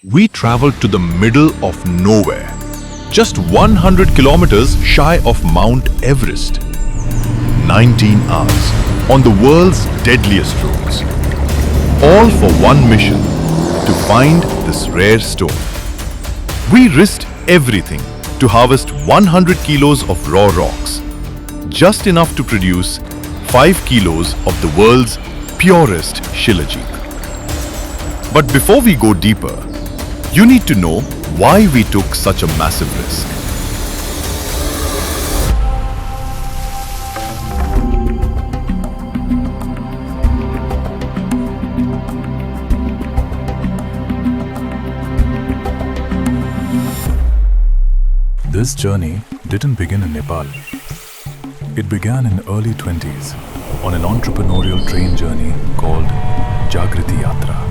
We traveled to the middle of nowhere, just 100 kilometers shy of Mount Everest. 19 hours on the world's deadliest roads, all for one mission: to find this rare stone. We risked everything to harvest 100 kilos of raw rocks, just enough to produce 5 kilos of the world's purest Shilajit. But before we go deeper, you need to know why we took such a massive risk. This journey didn't begin in Nepal. It began in early 20s on an entrepreneurial train journey called Jagriti Yatra.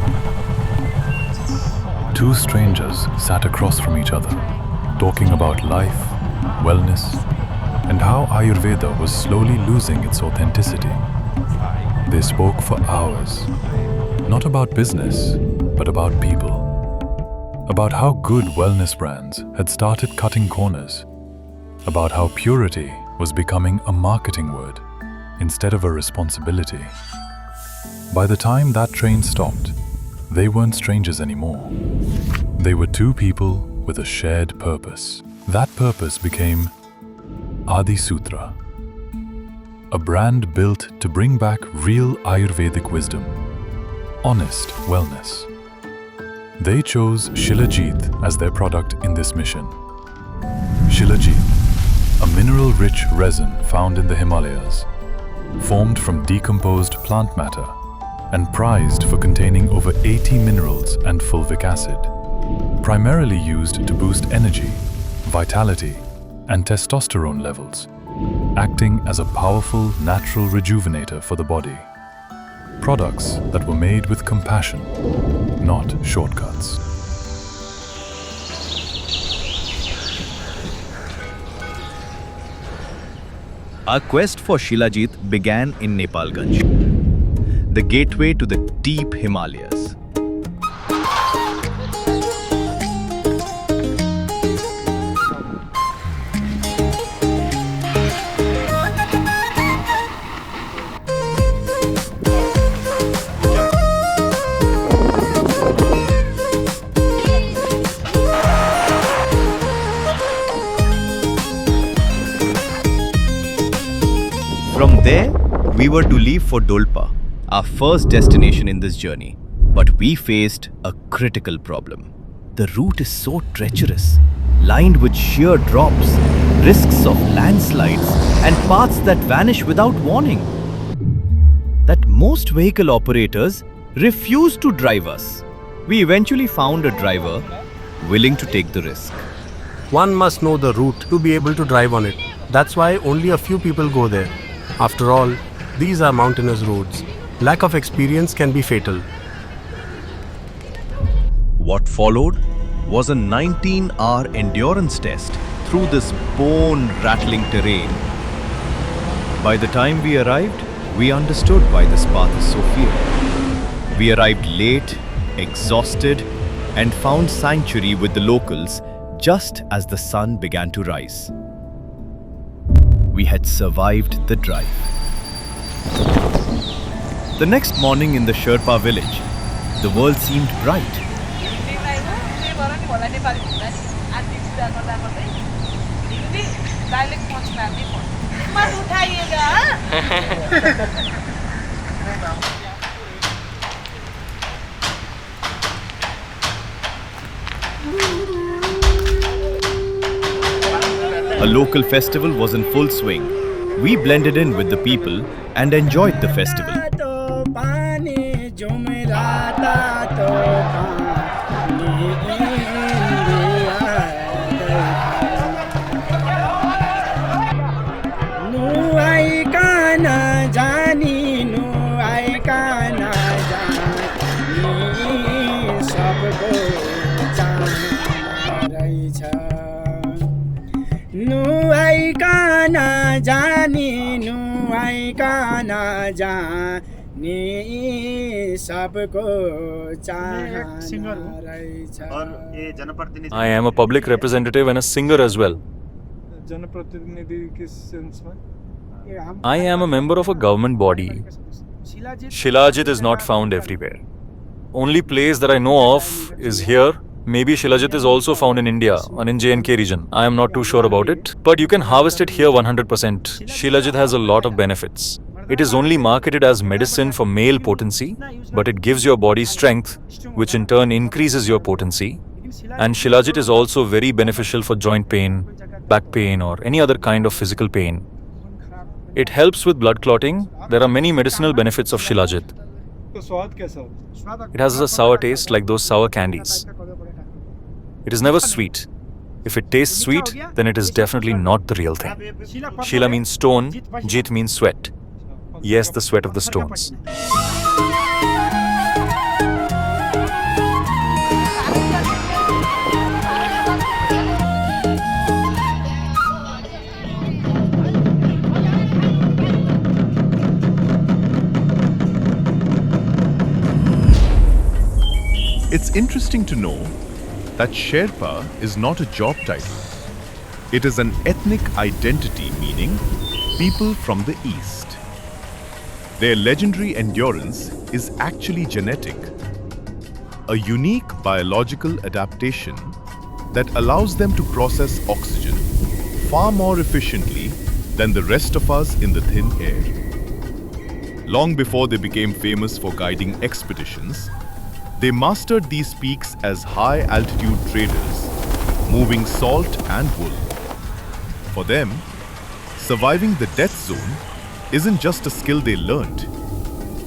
Two strangers sat across from each other, talking about life, wellness, and how Ayurveda was slowly losing its authenticity. They spoke for hours, not about business, but about people. About how good wellness brands had started cutting corners. About how purity was becoming a marketing word instead of a responsibility. By the time that train stopped, they weren't strangers anymore. They were two people with a shared purpose. That purpose became Adi Sutra, a brand built to bring back real Ayurvedic wisdom, honest wellness. They chose Shilajit as their product in this mission. Shilajit, a mineral-rich resin found in the Himalayas, formed from decomposed plant matter and prized for containing over 80 minerals and fulvic acid, primarily used to boost energy, vitality, and testosterone levels, acting as a powerful natural rejuvenator for the body. Products that were made with compassion, not shortcuts. Our quest for Shilajit began in Nepalganj, the gateway to the deep Himalayas. From there, we were to leave for Dolpa, our first destination in this journey. But we faced a critical problem. The route is so treacherous, lined with sheer drops, risks of landslides, and paths that vanish without warning, that most vehicle operators refuse to drive us. We eventually found a driver willing to take the risk. One must know the route to be able to drive on it. That's why only a few people go there. After all, these are mountainous roads. Lack of experience can be fatal. What followed was a 19-hour endurance test through this bone-rattling terrain. By the time we arrived, we understood why this path is so feared. We arrived late, exhausted, and found sanctuary with the locals just as the sun began to rise. We had survived the drive. The next morning in the Sherpa village, the world seemed bright. A local festival was in full swing. We blended in with the people and enjoyed the festival. नि सबको चाहना रहेछ और ये जनप्रतिनिधि I am a public representative and a singer as well. जनप्रतिनिधि किस sense में? I am a member of a government body. Shilajit is not found everywhere. Only place that I know of is here. Maybe Shilajit is also found in India and in J&K region. I am not too sure about it. But you can harvest it here 100%. Shilajit has a lot of benefits. It is only marketed as medicine for male potency, but it gives your body strength, which in turn increases your potency. And Shilajit is also very beneficial for joint pain, back pain, or any other kind of physical pain. It helps with blood clotting. There are many medicinal benefits of Shilajit. तो स्वाद कैसा होता है? It has a sour taste like those sour candies. It is never sweet. If it tastes sweet, then it is definitely not the real thing. Shila means stone, Jit means sweat. Yes, the sweat of the stones. It's interesting to know that Sherpa is not a job title. It is an ethnic identity meaning people from the East. Their legendary endurance is actually genetic, a unique biological adaptation that allows them to process oxygen far more efficiently than the rest of us in the thin air. Long before they became famous for guiding expeditions, they mastered these peaks as high-altitude traders, moving salt and wool. For them, surviving the death zone isn't just a skill they learned,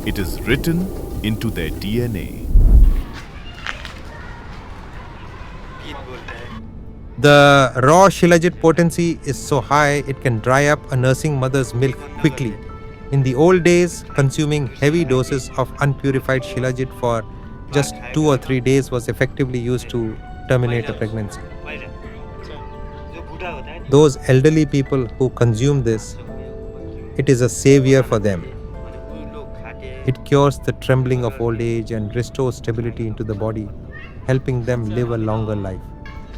it is written into their DNA. The raw Shilajit potency is so high it can dry up a nursing mother's milk quickly. In the old days, consuming heavy doses of unpurified Shilajit for just 2 or 3 days was effectively used to terminate a pregnancy. Those elderly people who consume this, it is a savior for them. It cures the trembling of old age and restores stability into the body, helping them live a longer life.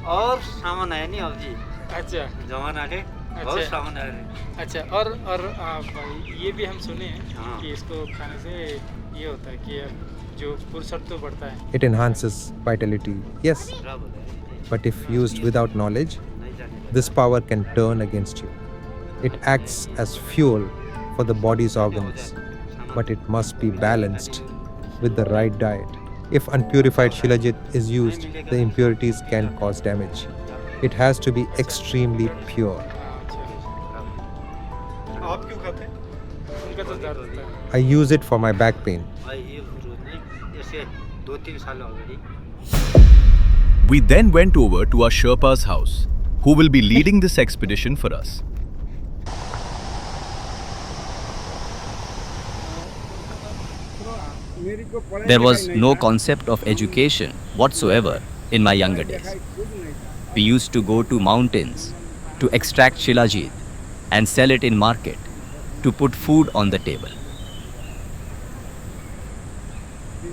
और सामान आया नहीं अब जी अच्छा जमाना के बहुत अच्छा सामान आ रहे अच्छा और ये भी हम सुने हैं हाँ। कि इसको खाने से ये होता है कि जो पुरुषत्व बढ़ता है. It enhances vitality, yes, but if used without knowledge, this power can turn against you. It acts as fuel for the body's organs, but it must be balanced with the right diet. If unpurified Shilajit is used, the impurities can cause damage. It has to be extremely pure. आप क्यों खाते हैं? उनका तो दर्द होता है. I use it for my back pain. भाई ये रोज नहीं जैसे 2-3 साल already We then went over to our Sherpa's house, who will be leading this expedition for us. There was no concept of education whatsoever in my younger days. We used to go to mountains to extract Shilajit and sell it in market to put food on the table.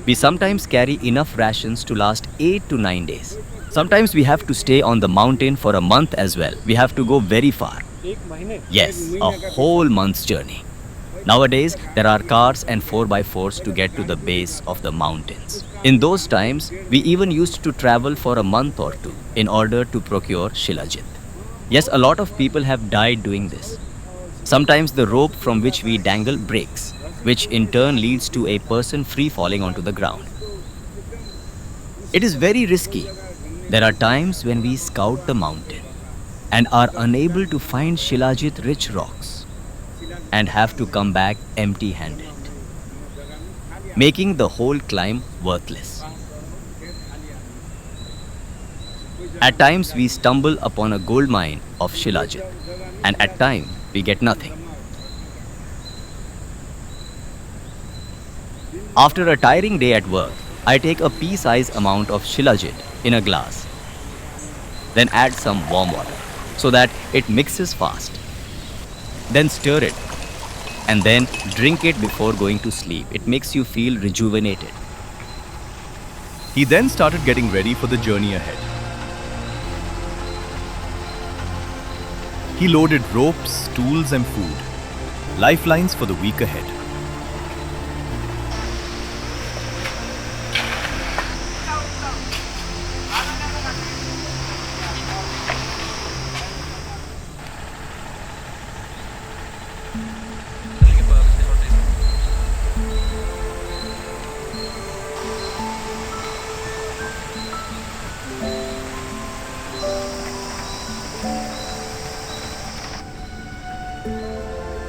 We sometimes carry enough rations to last 8 to 9 days. Sometimes we have to stay on the mountain for a month as well. We have to go very far. Yes, a whole month's journey. Nowadays, there are cars and 4x4s to get to the base of the mountains. In those times, we even used to travel for a month or two in order to procure Shilajit. Yes, a lot of people have died doing this. Sometimes the rope from which we dangle breaks, which in turn leads to a person free falling onto the ground. It is very risky. There are times when we scout the mountain and are unable to find Shilajit rich rocks and have to come back empty-handed, making the whole climb worthless. At times we stumble upon a gold mine of Shilajit, and at times we get nothing. After a tiring day at work, I take a pea-sized amount of Shilajit in a glass, then add some warm water so that it mixes fast. Then stir it and then drink it before going to sleep. It makes you feel rejuvenated. He then started getting ready for the journey ahead. He loaded ropes, tools and food, lifelines for the week ahead.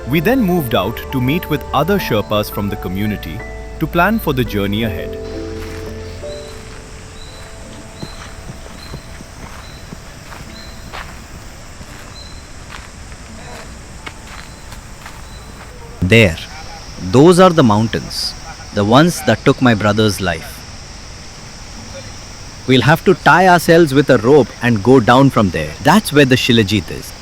We then moved out to meet with other Sherpas from the community to plan for the journey ahead. There, those are the mountains, the ones that took my brother's life. We'll have to tie ourselves with a rope and go down from there. That's where the Shilajit is.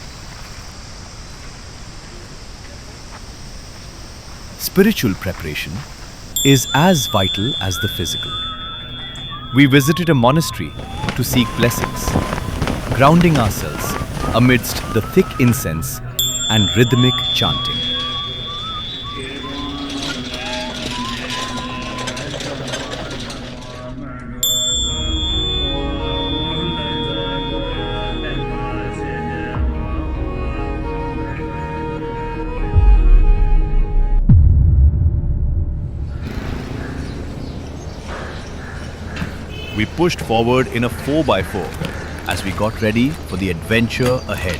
Spiritual preparation is as vital as the physical. We visited a monastery to seek blessings, grounding ourselves amidst the thick incense and rhythmic chanting. We pushed forward in a 4x4 as we got ready for the adventure ahead.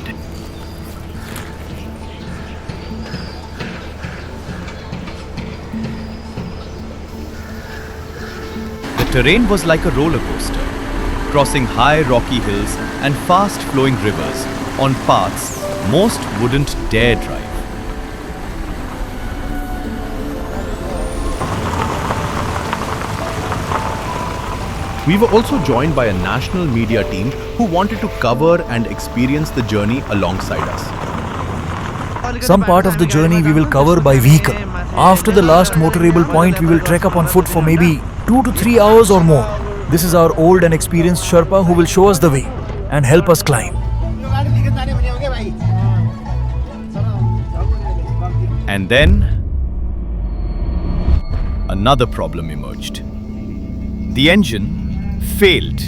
The terrain was like a roller coaster, crossing high rocky hills and fast flowing rivers on paths most wouldn't dare drive. We were also joined by a national media team who wanted to cover and experience the journey alongside us. Some part of the journey we will cover by vehicle. After the last motorable point, we will trek up on foot for maybe 2 to 3 hours or more. This is our old and experienced Sherpa who will show us the way and help us climb. And then another problem emerged. The engine failed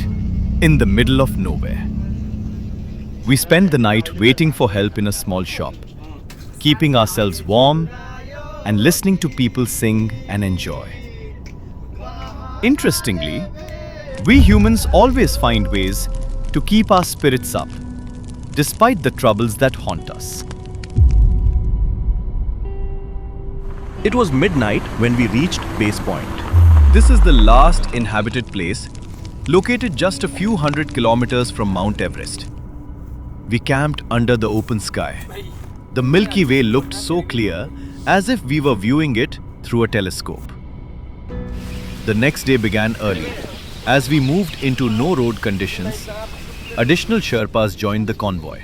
in the middle of nowhere. We spent the night waiting for help in a small shop, keeping ourselves warm and listening to people sing and enjoy. Interestingly, we humans always find ways to keep our spirits up, despite the troubles that haunt us. It was midnight when we reached base point. This is the last inhabited place, located just a few hundred kilometers from Mount Everest. We camped under the open sky. The Milky Way looked so clear, as if we were viewing it through a telescope. The next day began early. As we moved into no road conditions, additional Sherpas joined the convoy.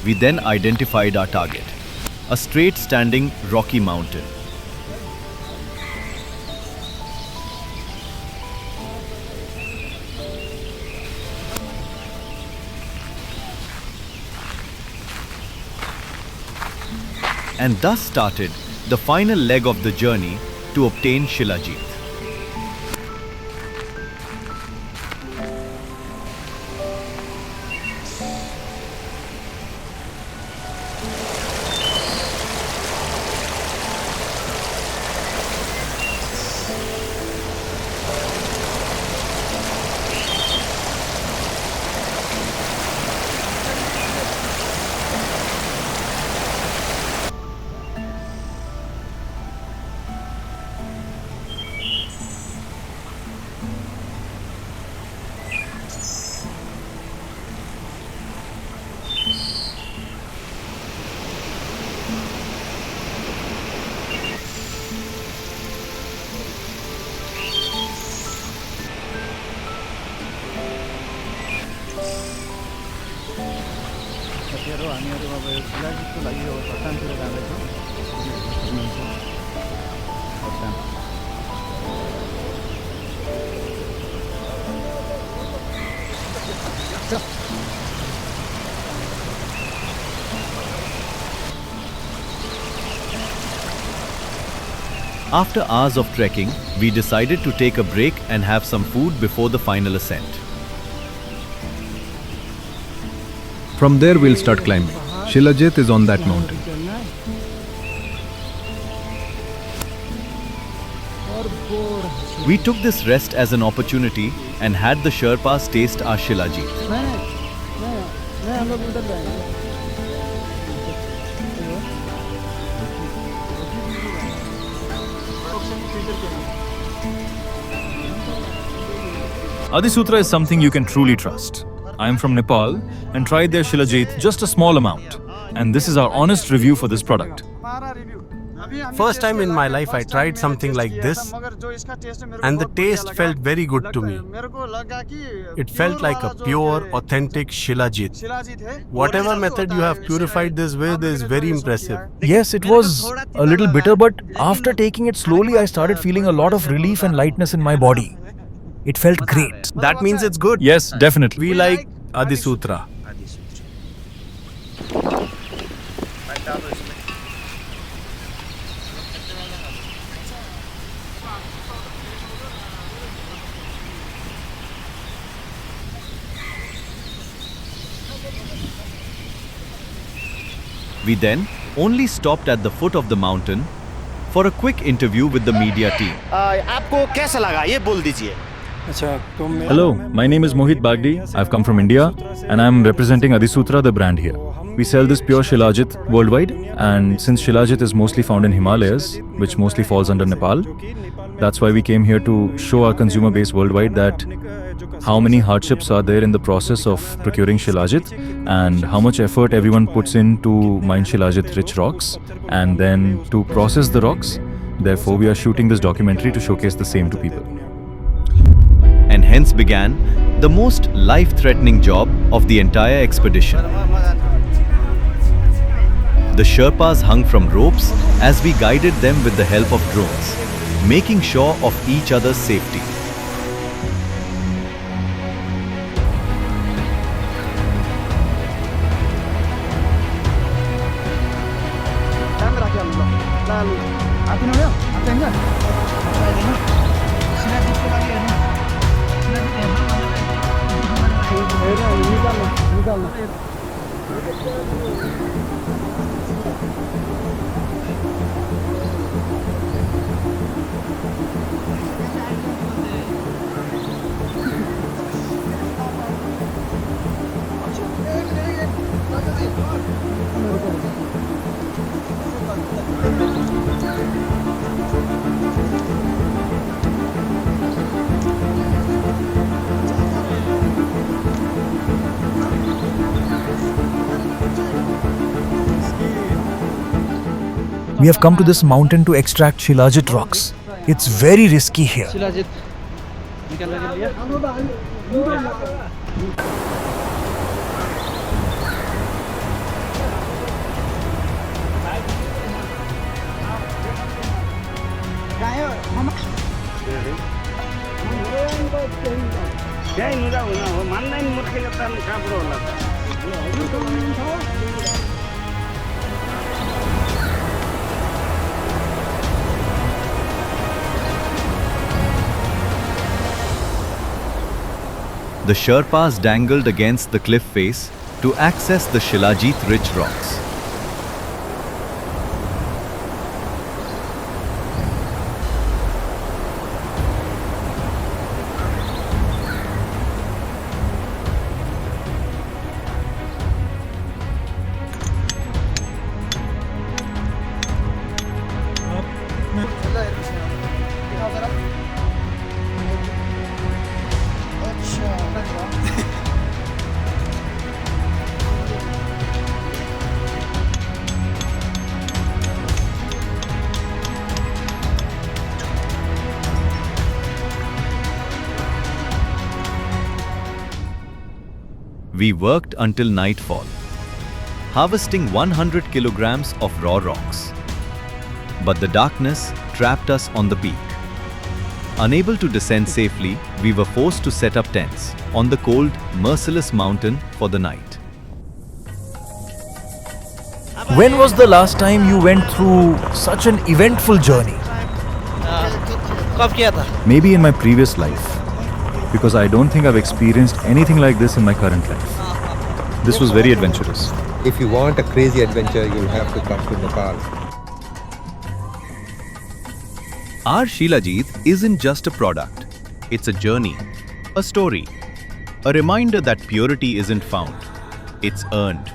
We then identified our target, a straight-standing rocky mountain. And thus started the final leg of the journey to obtain Shilajit. After hours of trekking, we decided to take a break and have some food before the final ascent. From there, we'll start climbing. Shilajit is on that mountain. We took this rest as an opportunity and had the Sherpas taste our Shilajit. Adisutra is something you can truly trust. I am from Nepal and tried their Shilajit just a small amount. And this is our honest review for this product. First time in my life I tried something like this and the taste felt very good to me. It felt like a pure, authentic Shilajit. Whatever method you have purified this with is very impressive. Yes, it was a little bitter, but after taking it slowly, I started feeling a lot of relief and lightness in my body. It felt great. That means it's good. Yes, definitely. We like Adisutra. We then only stopped at the foot of the mountain for a quick interview with the media team. आपको कैसा लगा ये बोल दीजिए. Hello, my name is Mohit Bagdi. I've come from India and I'm representing Adisutra, the brand here. We sell this pure Shilajit worldwide, and since Shilajit is mostly found in Himalayas, which mostly falls under Nepal, that's why we came here to show our consumer base worldwide that how many hardships are there in the process of procuring Shilajit and how much effort everyone puts in to mine Shilajit rich rocks and then to process the rocks. Therefore, we are shooting this documentary to showcase the same to people. And hence began the most life-threatening job of the entire expedition. The Sherpas hung from ropes as we guided them with the help of drones, making sure of each other's safety. We have come to this mountain to extract Shilajit rocks. It's very risky here. The Sherpas dangled against the cliff face to access the Shilajit rich rocks. We worked until nightfall. harvesting 100 kilograms of raw rocks. But the darkness trapped us on the peak. Unable to descend safely, we were forced to set up tents on the cold, merciless mountain for the night. When was the last time you went through such an eventful journey? Maybe in my previous life, because I don't think I've experienced anything like this in my current life. This was very adventurous. If you want a crazy adventure, you'll have to come to Nepal. Our Shilajit isn't just a product. It's a journey, a story, a reminder that purity isn't found. It's earned.